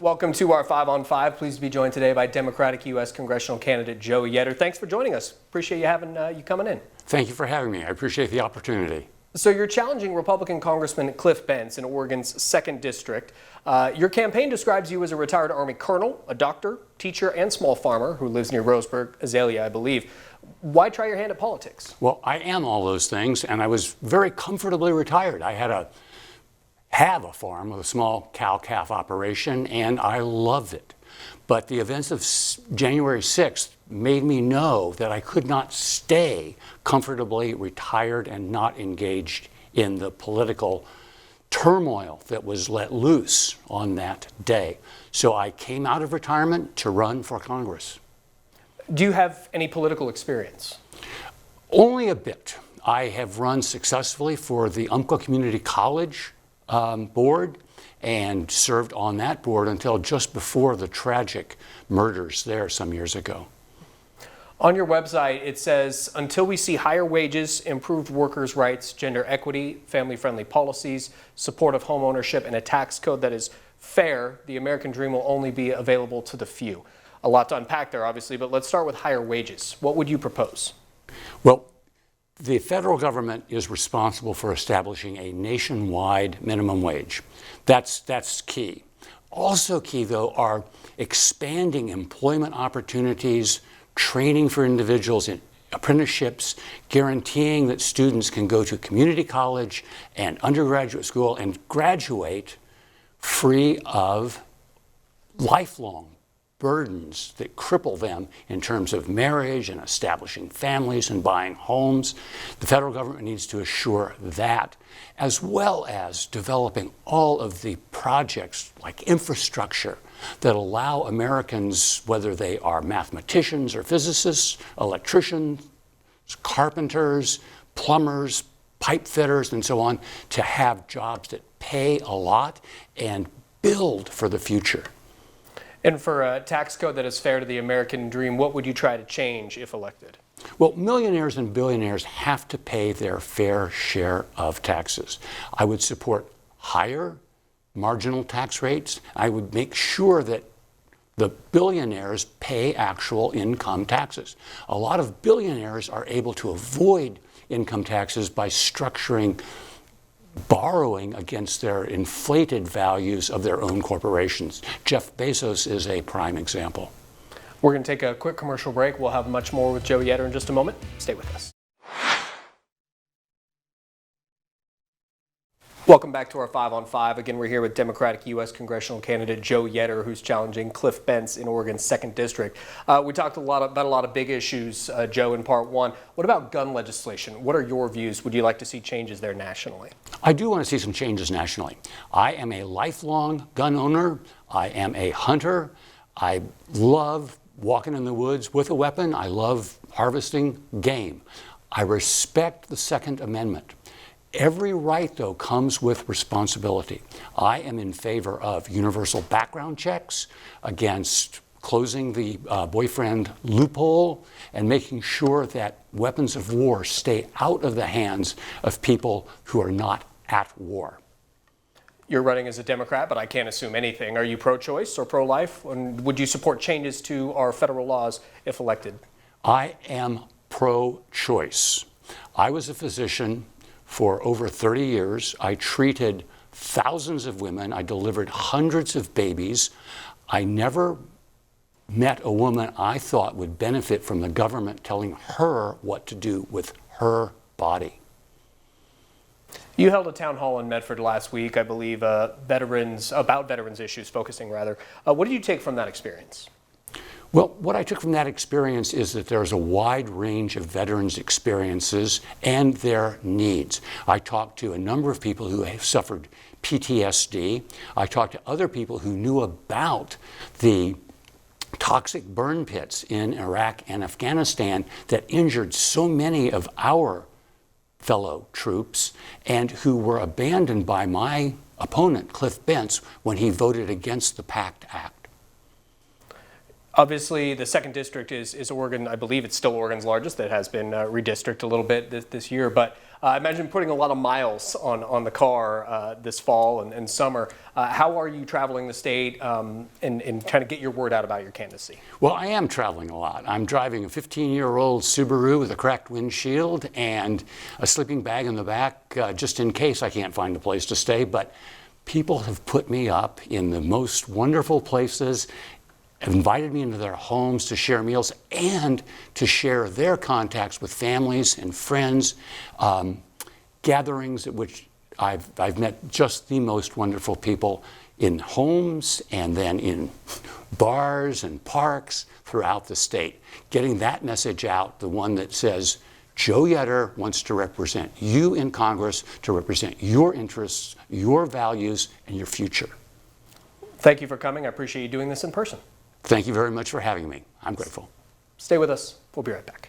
Welcome to our 5 on 5. Pleased to be joined today by Democratic U.S. Congressional candidate Joe Yetter. Thanks for joining us. Appreciate you coming in. Thank you for having me. I appreciate the opportunity. So you're challenging Republican Congressman Cliff Bentz in Oregon's 2nd District. Your campaign describes you as a retired Army colonel, a doctor, teacher, and small farmer who lives near Roseburg, Azalea, I believe. Why try your hand at politics? Well, I am all those things, and I was very comfortably retired. I have a farm with a small cow-calf operation, and I loved it. But the events of January 6th made me know that I could not stay comfortably retired and not engaged in the political turmoil that was let loose on that day. So I came out of retirement to run for Congress. Do you have any political experience? Only a bit. I have run successfully for the Umpqua Community College board and served on that board until just before the tragic murders there some years ago. On your website, it says, until we see higher wages, improved workers' rights, gender equity, family-friendly policies, support of home ownership, and a tax code that is fair, the American dream will only be available to the few. A lot to unpack there, obviously, but let's start with higher wages. What would you propose? Well, the federal government is responsible for establishing a nationwide minimum wage. That's key. Also key, though, are expanding employment opportunities, training for individuals in apprenticeships, guaranteeing that students can go to community college and undergraduate school and graduate free of lifelong burdens that cripple them in terms of marriage and establishing families and buying homes. The federal government needs to assure that, as well as developing all of the projects like infrastructure that allow Americans, whether they are mathematicians or physicists, electricians, carpenters, plumbers, pipe fitters, and so on, to have jobs that pay a lot and build for the future. And for a tax code that is fair to the American dream, what would you try to change if elected? Well, millionaires and billionaires have to pay their fair share of taxes. I would support higher marginal tax rates. I would make sure that the billionaires pay actual income taxes. A lot of billionaires are able to avoid income taxes by structuring borrowing against their inflated values of their own corporations. Jeff Bezos is a prime example. We're going to take a quick commercial break. We'll have much more with Joe Yetter in just a moment. Stay with us. Welcome back to our 5 on 5. Again, we're here with Democratic U.S. Congressional candidate Joe Yetter, who's challenging Cliff Bentz in Oregon's 2nd District. We talked about a lot of big issues, Joe, in part one. What about gun legislation? What are your views? Would you like to see changes there nationally? I do want to see some changes nationally. I am a lifelong gun owner. I am a hunter. I love walking in the woods with a weapon. I love harvesting game. I respect the Second Amendment. Every right, though, comes with responsibility. I am in favor of universal background checks, against closing the boyfriend loophole, and making sure that weapons of war stay out of the hands of people who are not at war. You're running as a Democrat, but I can't assume anything. Are you pro-choice or pro-life? And would you support changes to our federal laws if elected? I am pro-choice. I was a physician for over 30 years. I treated thousands of women. I delivered hundreds of babies. I never met a woman I thought would benefit from the government telling her what to do with her body. You held a town hall in Medford last week, I believe, about veterans issues, focusing rather. What did you take from that experience? Well, what I took from that experience is that there's a wide range of veterans' experiences and their needs. I talked to a number of people who have suffered PTSD. I talked to other people who knew about the toxic burn pits in Iraq and Afghanistan that injured so many of our fellow troops and who were abandoned by my opponent, Cliff Bentz, when he voted against the PACT Act. Obviously, the 2nd District is Oregon. I believe it's still Oregon's largest. That has been redistricted a little bit this year. But I imagine putting a lot of miles on the car this fall and summer. How are you traveling the state and kind of get your word out about your candidacy? Well, I am traveling a lot. I'm driving a 15-year-old Subaru with a cracked windshield and a sleeping bag in the back just in case I can't find a place to stay. But people have put me up in the most wonderful places, invited me into their homes to share meals and to share their contacts with families and friends, gatherings at which I've met just the most wonderful people in homes and then in bars and parks throughout the state. Getting that message out, the one that says, Joe Yetter wants to represent you in Congress, to represent your interests, your values, and your future. Thank you for coming. I appreciate you doing this in person. Thank you very much for having me. I'm grateful. Stay with us. We'll be right back.